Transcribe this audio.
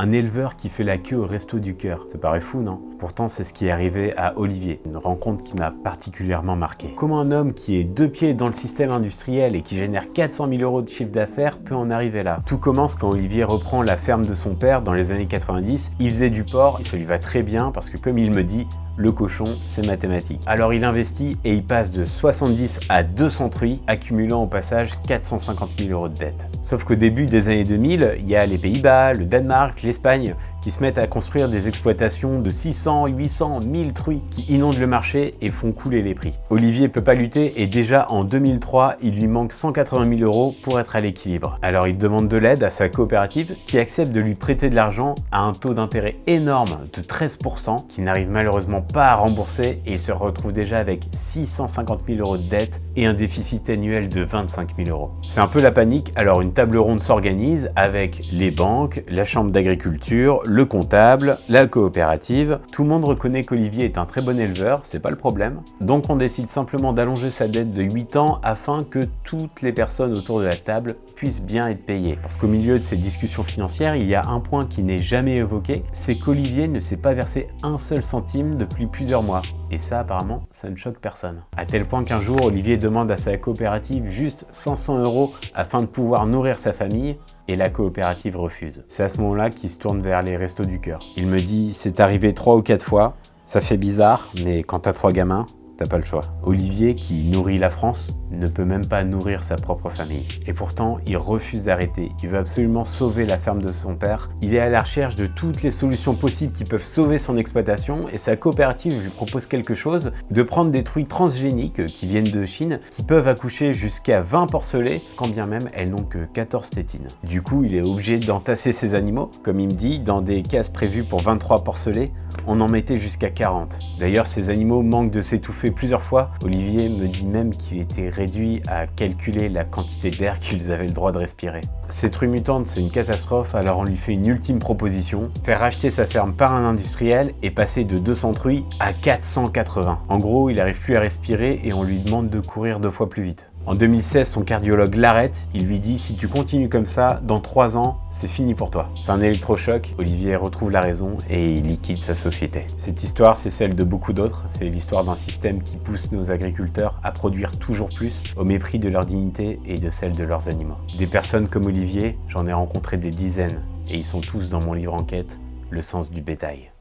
Un éleveur qui fait la queue au resto du cœur. Ça paraît fou, non? Pourtant, c'est ce qui est arrivé à Olivier, une rencontre qui m'a particulièrement marqué. Comment un homme qui est 2 pieds dans le système industriel et qui génère 400 000 € de chiffre d'affaires peut en arriver là? Tout commence quand Olivier reprend la ferme de son père dans les années 90. Il faisait du porc et ça lui va très bien parce que, comme il me dit, le cochon, c'est mathématique. Alors il investit et il passe de 70 à 200 truies, accumulant au passage 450 000 € de dettes. Sauf qu'au début des années 2000, il y a les Pays-Bas, le Danemark, l'Espagne qui se mettent à construire des exploitations de 600, 800, 1000 truies qui inondent le marché et font couler les prix. Olivier peut pas lutter et déjà en 2003, il lui manque 180 000 € pour être à l'équilibre. Alors il demande de l'aide à sa coopérative qui accepte de lui prêter de l'argent à un taux d'intérêt énorme de 13% qu'il n'arrive malheureusement pas à rembourser et il se retrouve déjà avec 650 000 € de dette et un déficit annuel de 25 000 €. C'est un peu la panique, alors une table ronde s'organise avec les banques, la chambre d'agriculture, le comptable, la coopérative. Tout le monde reconnaît qu'Olivier est un très bon éleveur, c'est pas le problème. Donc on décide simplement d'allonger sa dette de 8 ans afin que toutes les personnes autour de la table puissent bien être payées. Parce qu'au milieu de ces discussions financières, il y a un point qui n'est jamais évoqué, c'est qu'Olivier ne s'est pas versé un seul centime depuis plusieurs mois. Et ça, apparemment, ça ne choque personne. À tel point qu'un jour, Olivier demande à sa coopérative juste 500 € afin de pouvoir nourrir sa famille et la coopérative refuse. C'est à ce moment-là qu'il se tourne vers les restos du cœur. Il me dit, c'est arrivé 3 ou 4 fois, ça fait bizarre, mais quand t'as 3 gamins, t'as pas le choix. Olivier, qui nourrit la France, ne peut même pas nourrir sa propre famille. Et pourtant, il refuse d'arrêter. Il veut absolument sauver la ferme de son père. Il est à la recherche de toutes les solutions possibles qui peuvent sauver son exploitation et sa coopérative lui propose quelque chose, de prendre des truies transgéniques qui viennent de Chine, qui peuvent accoucher jusqu'à 20 porcelets, quand bien même elles n'ont que 14 tétines. Du coup, il est obligé d'entasser ces animaux. Comme il me dit, dans des cases prévues pour 23 porcelets, on en mettait jusqu'à 40. D'ailleurs, ces animaux manquent de s'étouffer plusieurs fois. Olivier me dit même qu'il était réduit à calculer la quantité d'air qu'ils avaient le droit de respirer. Cette truie mutante, c'est une catastrophe, alors on lui fait une ultime proposition, faire racheter sa ferme par un industriel et passer de 200 truies à 480. En gros, il n'arrive plus à respirer et on lui demande de courir 2 fois plus vite. En 2016, son cardiologue l'arrête, il lui dit « Si tu continues comme ça, dans 3 ans, c'est fini pour toi ». C'est un électrochoc, Olivier retrouve la raison et il liquide sa société. Cette histoire, c'est celle de beaucoup d'autres, c'est l'histoire d'un système qui pousse nos agriculteurs à produire toujours plus au mépris de leur dignité et de celle de leurs animaux. Des personnes comme Olivier, j'en ai rencontré des dizaines et ils sont tous dans mon livre enquête, Le sens du bétail.